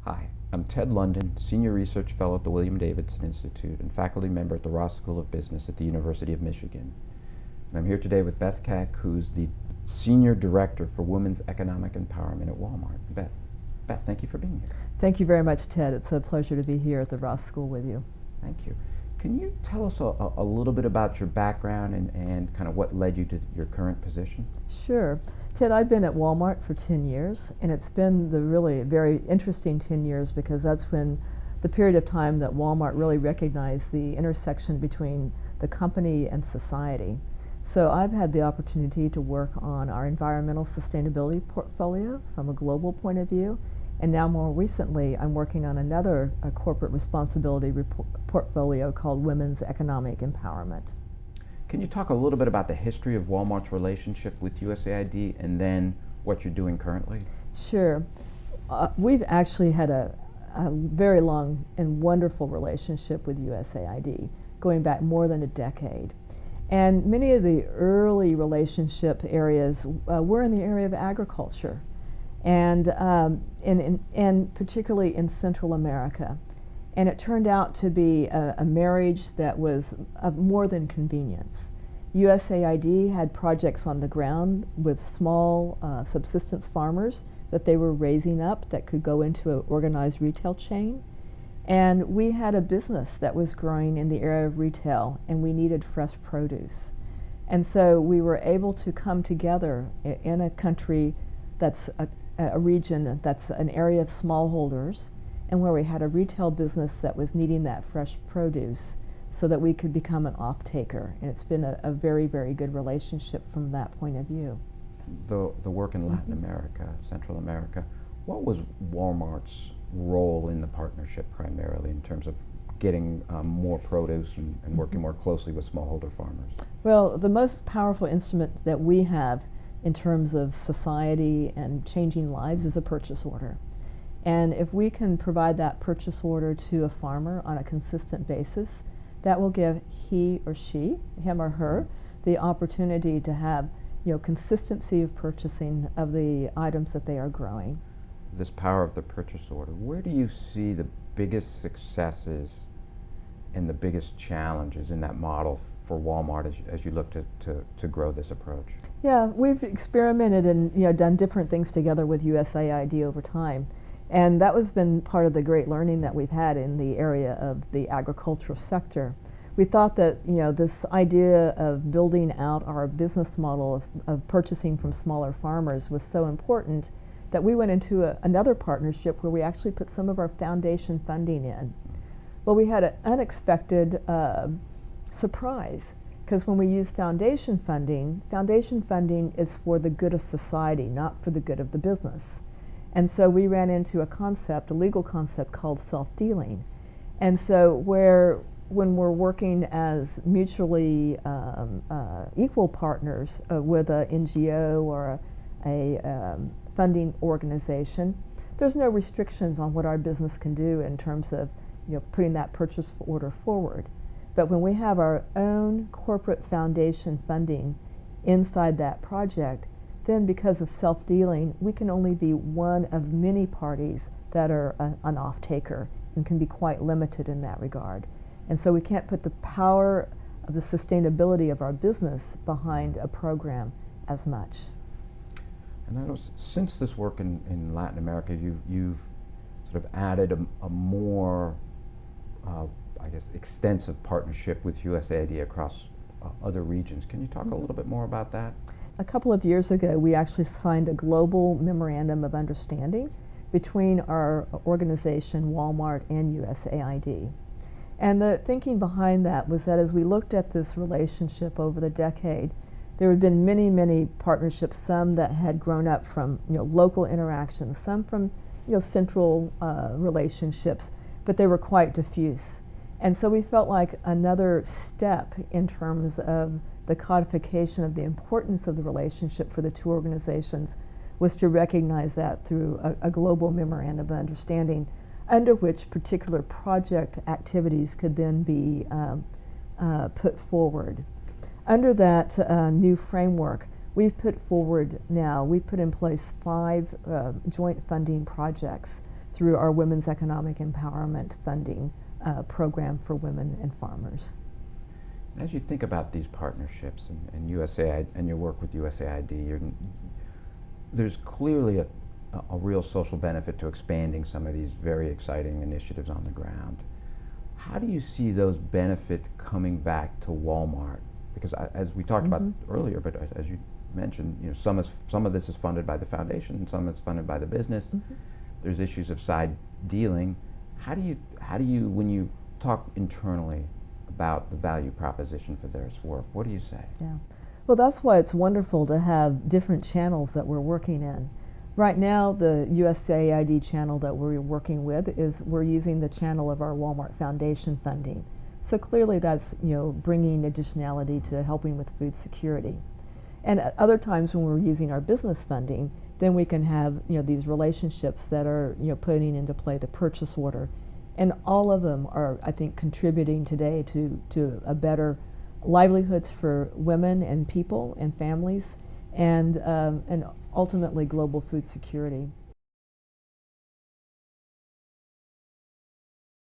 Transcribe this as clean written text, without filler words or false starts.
Hi, I'm Ted London, Senior Research Fellow at the William Davidson Institute and faculty member at the Ross School of Business at the University of Michigan. And I'm here today with Beth Keck, who's the Senior Director for Women's Economic Empowerment at Walmart. Beth, thank you for being here. Thank you very much, Ted. It's a pleasure to be here at the Ross School with you. Thank you. Can you tell us a little bit about your background and kind of what led you to your current position? Sure. Ted, I've been at Walmart for 10 years, and it's been the really very interesting 10 years because that's when the period of time that Walmart really recognized the intersection between the company and society. So I've had the opportunity to work on our environmental sustainability portfolio from a global point of view, and now more recently I'm working on another corporate responsibility portfolio called Women's Economic Empowerment. Can you talk a little bit about the history of Walmart's relationship with USAID and then what you're doing currently? Sure. We've actually had a very long and wonderful relationship with USAID going back more than a decade. And many of the early relationship areas were in the area of agriculture and particularly in Central America. And it turned out to be a marriage that was of more than convenience. USAID had projects on the ground with small subsistence farmers that they were raising up that could go into an organized retail chain. And we had a business that was growing in the area of retail, and we needed fresh produce. And so we were able to come together in a country that's a region that's an area of smallholders, and where we had a retail business that was needing that fresh produce so that we could become an off-taker. And it's been a very, very good relationship from that point of view. The work in Latin America, Central America, what was Walmart's role in the partnership primarily in terms of getting more produce and working more closely with smallholder farmers? Well, the most powerful instrument that we have in terms of society and changing lives is a purchase order. And if we can provide that purchase order to a farmer on a consistent basis, that will give he or she, him or her, the opportunity to have consistency of purchasing of the items that they are growing. This power of the purchase order, where do you see the biggest successes and the biggest challenges in that model for Walmart as you look to grow this approach? Yeah, we've experimented and done different things together with USAID over time. And that has been part of the great learning that we've had in the area of the agricultural sector. We thought that this idea of building out our business model of purchasing from smaller farmers was so important that we went into another partnership where we actually put some of our foundation funding in. Well, we had an unexpected surprise, because when we use foundation funding is for the good of society, not for the good of the business. And so we ran into a legal concept called self-dealing. And so when we're working as mutually equal partners with an NGO or a funding organization, there's no restrictions on what our business can do in terms of putting that purchase order forward. But when we have our own corporate foundation funding inside that project, then because of self-dealing, we can only be one of many parties that are an off-taker and can be quite limited in that regard. And so we can't put the power of the sustainability of our business behind a program as much. And I know since this work in Latin America, you've sort of added a more, I guess, extensive partnership with USAID across other regions. Can you talk a little bit more about that? A couple of years ago, we actually signed a global memorandum of understanding between our organization, Walmart, and USAID. And the thinking behind that was that as we looked at this relationship over the decade, there had been many, many partnerships, some that had grown up from local interactions, some from central relationships, but they were quite diffuse. And so we felt like another step in terms of the codification of the importance of the relationship for the two organizations was to recognize that through a global memorandum of understanding, under which particular project activities could then be put forward. Under that new framework, we've put in place 5 joint funding projects through our Women's Economic Empowerment Funding program for women and farmers. As you think about these partnerships and USAID and your work with USAID, there's clearly a real social benefit to expanding some of these very exciting initiatives on the ground. How do you see those benefits coming back to Walmart? Because as we talked about earlier, but as you mentioned, some of this is funded by the foundation, and some is funded by the business. There's issues of side dealing. How do you, when you talk internally about the value proposition for this work, what do you say? Yeah, well, that's why it's wonderful to have different channels that we're working in. Right now, the USAID channel that we're working with is we're using the channel of our Walmart Foundation funding. So clearly that's bringing additionality to helping with food security. And at other times when we're using our business funding, then we can have these relationships that are putting into play the purchase order. And all of them are, I think, contributing today to a better livelihoods for women and people and families, and ultimately global food security.